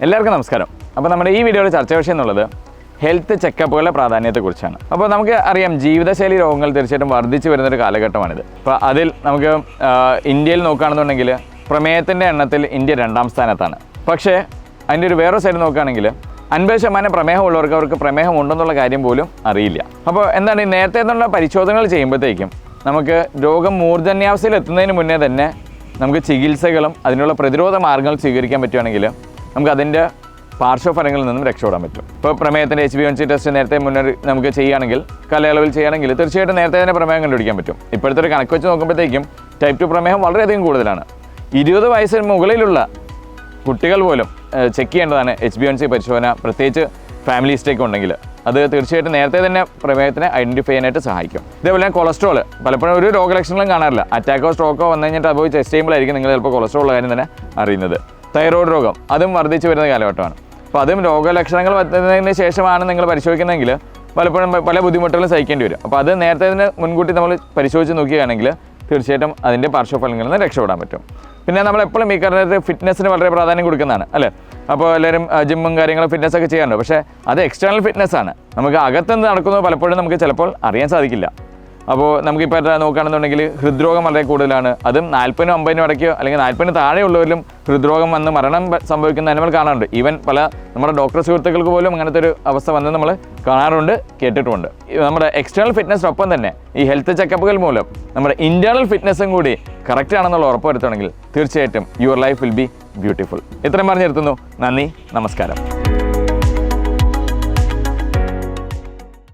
എല്ലാവർക്കും നമസ്കാരം. അപ്പോൾ നമ്മുടെ ഈ വീഡിയോയുടെ ചർച്ചാ വിഷയം എന്നുള്ളത് ഹെൽത്ത് ചെക്കപ്പുകളുടെ പ്രാധാന്യത്തെക്കുറിച്ചാണ്. അപ്പോൾ നമുക്ക് അറിയാം, ജീവിതശൈലി രോഗങ്ങൾ തീർച്ചയായിട്ടും വർദ്ധിച്ചു വരുന്നൊരു കാലഘട്ടമാണിത്. അപ്പോൾ അതിൽ നമുക്ക് ഇന്ത്യയിൽ നോക്കുകയാണെന്നുണ്ടെങ്കിൽ പ്രമേഹത്തിൻ്റെ എണ്ണത്തിൽ ഇന്ത്യ 2ാം സ്ഥാനത്താണ്. പക്ഷേ അതിൻ്റെ ഒരു വേറെ സൈഡ് നോക്കുകയാണെങ്കിൽ 50% പ്രമേഹമുള്ളവർക്ക് അവർക്ക് പ്രമേഹം ഉണ്ടെന്നുള്ള കാര്യം പോലും അറിയില്ല. അപ്പോൾ എന്താണ്, ഈ നേരത്തെ എന്നുള്ള പരിശോധനകൾ ചെയ്യുമ്പോഴത്തേക്കും നമുക്ക് രോഗം മൂർധന്യാവസ്ഥയിൽ എത്തുന്നതിന് മുന്നേ തന്നെ നമുക്ക് ചികിത്സകളും അതിനുള്ള പ്രതിരോധ മാർഗ്ഗങ്ങൾ സ്വീകരിക്കാൻ പറ്റുകയാണെങ്കിൽ നമുക്ക് അതിൻ്റെ പാർശ്വഫലങ്ങളിൽ നിന്നും രക്ഷപ്പെടാൻ പറ്റും. ഇപ്പോൾ പ്രമേഹത്തിൻ്റെ HbA1c ടെസ്റ്റ് നേരത്തെ നമുക്ക് ചെയ്യുകയാണെങ്കിൽ, കാലയളവിൽ ചെയ്യുകയാണെങ്കിൽ തീർച്ചയായിട്ടും നേരത്തെ തന്നെ പ്രമേഹം കണ്ടുപിടിക്കാൻ പറ്റും. ഇപ്പോഴത്തെ ഒരു കണക്ക് വെച്ച് നോക്കുമ്പോഴത്തേക്കും ടൈപ്പ് 2 പ്രമേഹം വളരെയധികം കൂടുതലാണ്. 20 വയസ്സിന് മുകളിലുള്ള കുട്ടികൾ പോലും ചെക്ക് ചെയ്യേണ്ടതാണ് HbA1c പരിശോധന, പ്രത്യേകിച്ച് ഫാമിലി ഹിസ്റ്ററി ഉണ്ടെങ്കിൽ. അത് തീർച്ചയായിട്ടും നേരത്തെ തന്നെ പ്രമേഹത്തിനെ ഐഡൻറ്റിഫൈ ചെയ്യാനായിട്ട് സഹായിക്കും. ഇതേപോലെ തന്നെ കൊളസ്ട്രോൾ പലപ്പോഴും ഒരു രോഗലക്ഷണങ്ങളും കാണാറില്ല. അറ്റാക്കോ സ്ട്രോക്കോ വന്നു കഴിഞ്ഞിട്ട് അത് പോയി ടെസ്റ്റ് ചെയ്യുമ്പോഴായിരിക്കും നിങ്ങൾ ചിലപ്പോൾ കൊളസ്ട്രോൾ കാര്യം തന്നെ അറിയുന്നത്. തൈറോയ്ഡ് രോഗം അതും വർദ്ധിച്ചു വരുന്ന കാലഘട്ടമാണ്. അപ്പോൾ അതും രോഗലക്ഷണങ്ങൾ വരുന്നതിന് ശേഷമാണ് നിങ്ങൾ പരിശോധിക്കുന്നതെങ്കിൽ പലപ്പോഴും പല ബുദ്ധിമുട്ടുകളും സഹിക്കേണ്ടി വരും. അപ്പോൾ അത് നേരത്തെ തന്നെ മുൻകൂട്ടി നമ്മൾ പരിശോധിച്ച് നോക്കുകയാണെങ്കിൽ തീർച്ചയായിട്ടും അതിൻ്റെ പാർശ്വഫലങ്ങളിൽ നിന്ന് രക്ഷപ്പെടാൻ പറ്റും. പിന്നെ നമ്മളെപ്പോഴും ഈ കാലത്ത് ഫിറ്റ്നസ്സിന് വളരെ പ്രാധാന്യം കൊടുക്കുന്നതാണ് അല്ലേ. അപ്പോൾ എല്ലാവരും ജിമ്മും കാര്യങ്ങളും ഫിറ്റ്നസ്സൊക്കെ ചെയ്യാറുണ്ട്. പക്ഷേ അത് എക്സ്റ്റേണൽ ഫിറ്റ്നസ്സാണ്. നമുക്ക് അകത്തുനിന്ന് നടക്കുന്നത് പലപ്പോഴും നമുക്ക് ചിലപ്പോൾ അറിയാൻ സാധിക്കില്ല. അപ്പോൾ നമുക്കിപ്പോൾ നോക്കുകയാണെന്നുണ്ടെങ്കിൽ ഹൃദ്രോഗം വളരെ കൂടുതലാണ്. അതും 40-നും 50-നും ഇടയ്ക്ക് അല്ലെങ്കിൽ 40-ന് താഴെയുള്ളവരിലും ഹൃദ്രോഗം വന്ന് മരണം സംഭവിക്കുന്ന നമ്മൾ കാണാറുണ്ട്. ഈവൻ പല നമ്മുടെ ഡോക്ടർ സുഹൃത്തുക്കൾക്ക് പോലും അങ്ങനത്തെ ഒരു അവസ്ഥ വന്ന് നമ്മൾ കാണാറുണ്ട്, കേട്ടിട്ടുമുണ്ട്. നമ്മുടെ എക്സ്റ്റേണൽ ഫിറ്റ്നസ്സിനൊപ്പം തന്നെ ഈ ഹെൽത്ത് ചെക്കപ്പുകൾ മൂലം നമ്മുടെ ഇൻറ്റേർണൽ ഫിറ്റ്നസ്സും കൂടി കറക്റ്റ് ആണെന്നുള്ള ഉറപ്പ് വരുത്തുകയാണെങ്കിൽ തീർച്ചയായിട്ടും your life will be beautiful. ഇത്രയും പറഞ്ഞു നിർത്തുന്നു. നന്ദി, നമസ്കാരം.